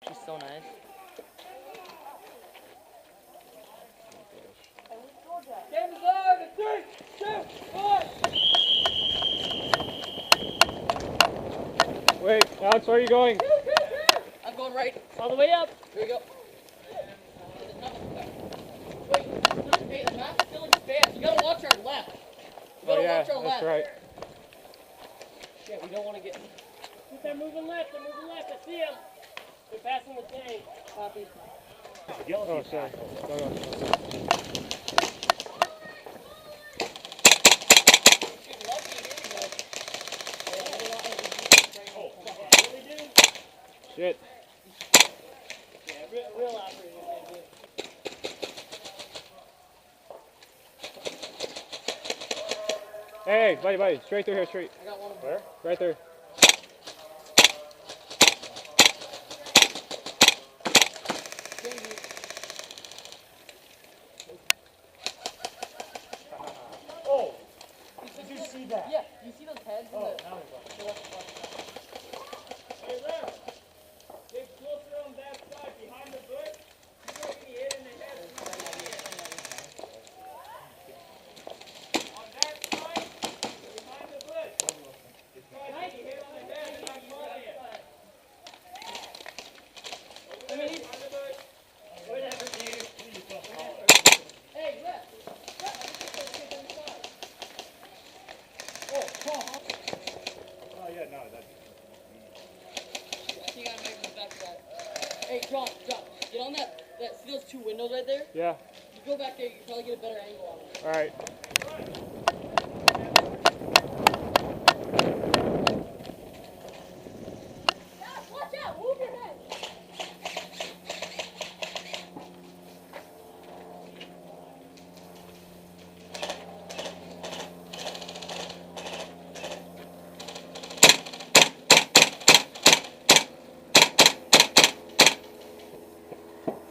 She's so nice. Game is over. 3, 2, 1. Wait, Alex, where are you going? I'm going right. All the way up. Here we go. Wait, hey, the map's still expands. You gotta watch our left. You gotta watch our left. That's right. Yeah, we don't want to get. They're moving left. They're moving left. I see them. They're passing the tank. Copy. Oh, sorry. Shit. Yeah, real operator. Hey, buddy, straight through here, straight. I got one of them. Where? Right there. Oh, did you see that? Yeah, you see those heads in the. Now we go. Hey, there. Get closer on that side, behind the bush. You're going to be hit in the head. On that side, behind the bush. Nice. Be hit on the head and not body it. Behind the bush. Whatever, dude. Hey, left. Oh, yeah, no, that's... I think I might go back to that. Hey, John, get on that. See those two windows right there? Yeah. You go back there, you can probably get a better angle on it. All right. Watch out! Move your head!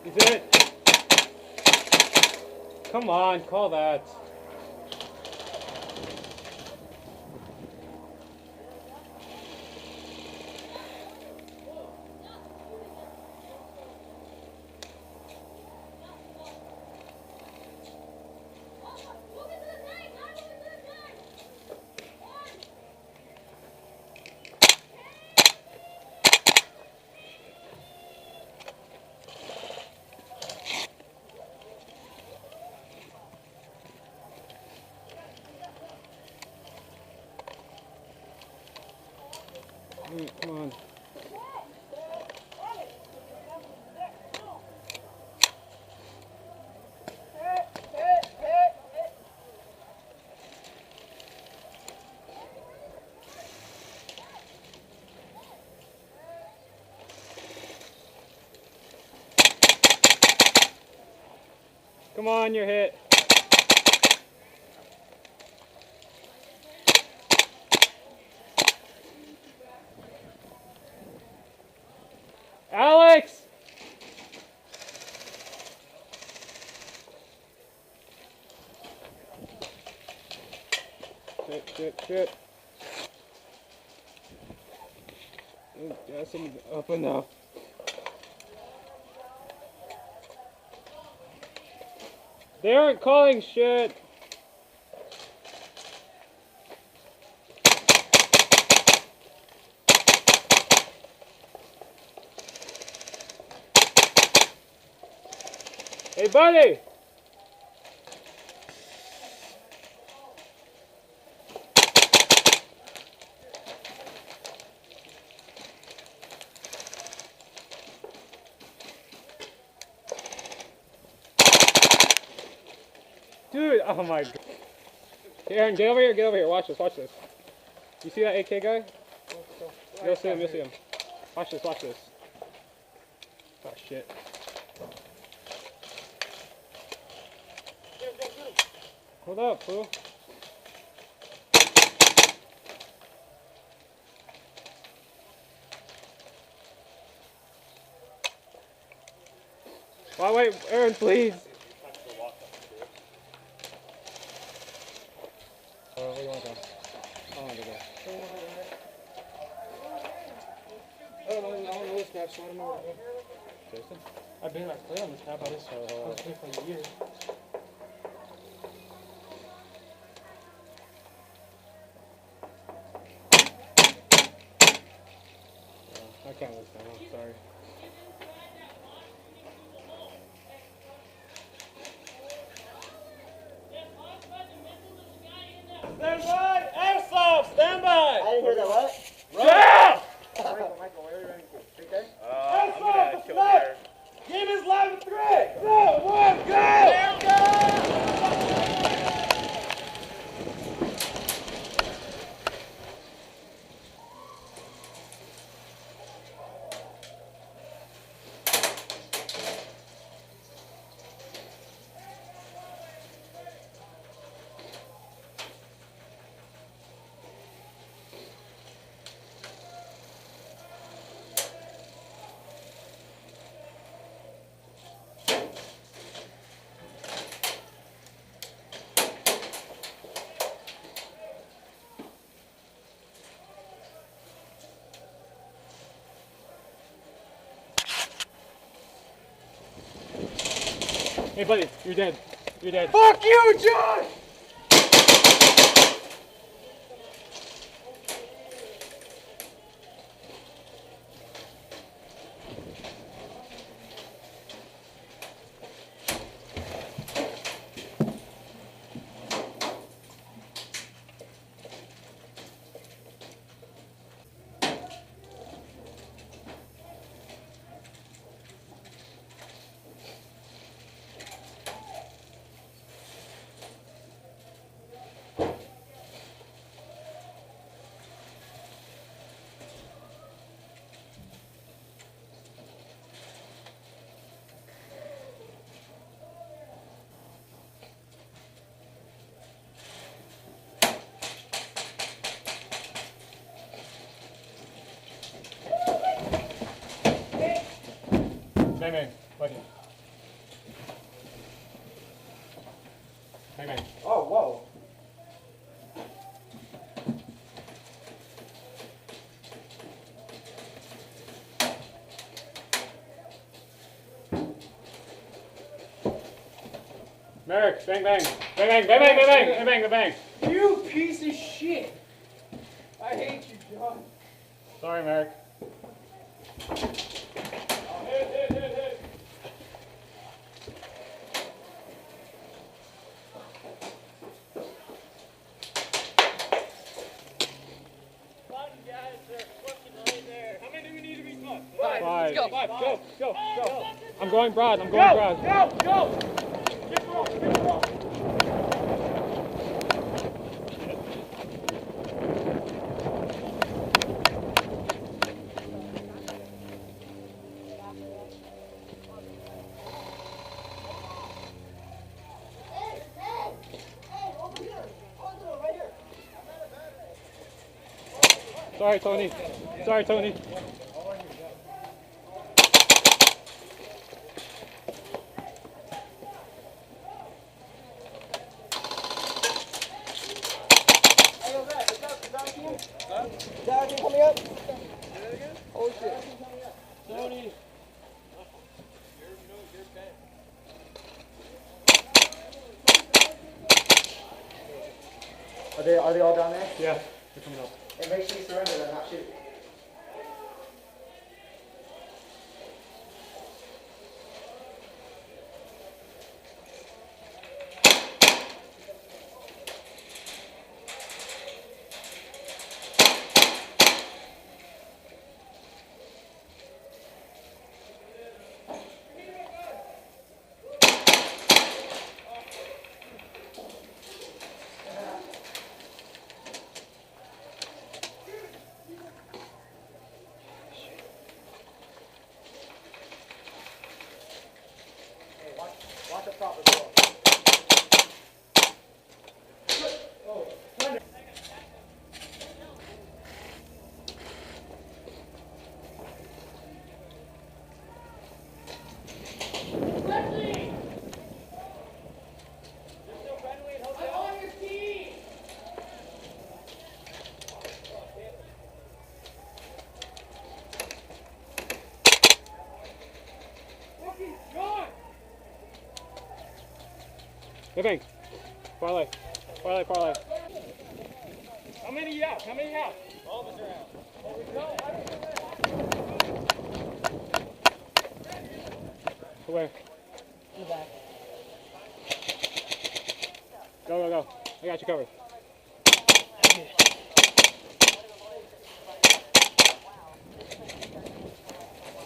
Is it? Come on, call that. Come on. Come on, you're hit. Alex! Shit. That's up enough. They aren't calling shit. Hey, buddy! Dude, oh my god. Aaron, get over here, watch this. You see that AK guy? You'll see him. Watch this. Oh shit. Hold up, fool. Wait, Aaron, please. Where do you want to go? I want to go. I don't know this map, so I don't know where to go. Jason? I've played on this map. I just played for a year. I can't listen. I'm sorry. Stand by! Airsoft! Stand by! I didn't hear that what? Yeah! Michael, where are you running to? Right there? Airsoft, the flag! Game is live in 3, 2, 1, go! There we go! Hey, buddy, you're dead. You're dead. Fuck you, John! Bang, bang, buddy. Bang, bang. Oh, whoa. Merrick, bang, bang. Bang, bang, bang, bang, bang, bang, bang, bang, bang. You piece of shit! I hate you, John. Sorry, Merrick. Hit. Button guys are fucking right there. How many do we need to be smoked? 5. Let's go. 5, go. I'm going broad. I'm going broad. Go! Get roll. Sorry, Tony. Sorry, Tony. Is that anything coming up? Oh shit. Tony. Are they all down there? Yeah, they're coming up. And make sure you surrender and not shoot. Hey, bang. Parlay. Parlay, parlay. How many you out? How many you out? All of us are out. There we go. Where? In the back. Go, go, go. I got you covered.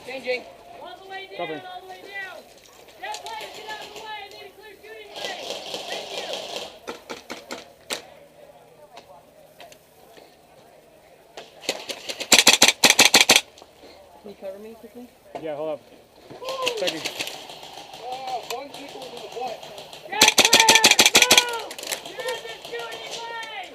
Changing. All the way down, Covering. all the way down. That player, get out of the way. I need a clear shooting range. Thank you. Can you cover me quickly? Yeah, hold up. Second. One equals in the butt. That player, move. You're in the shooting lane.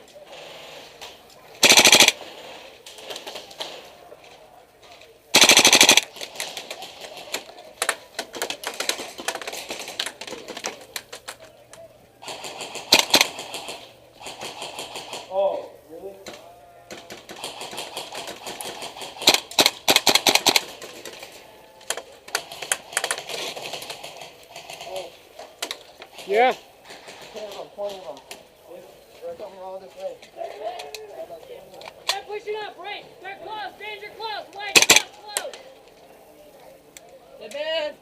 Oh, really? Yeah. 20 of them, 20 of them. They're coming all this way. They're pushing up, right? They're close. Danger close. Wait, stop close. Hey, man.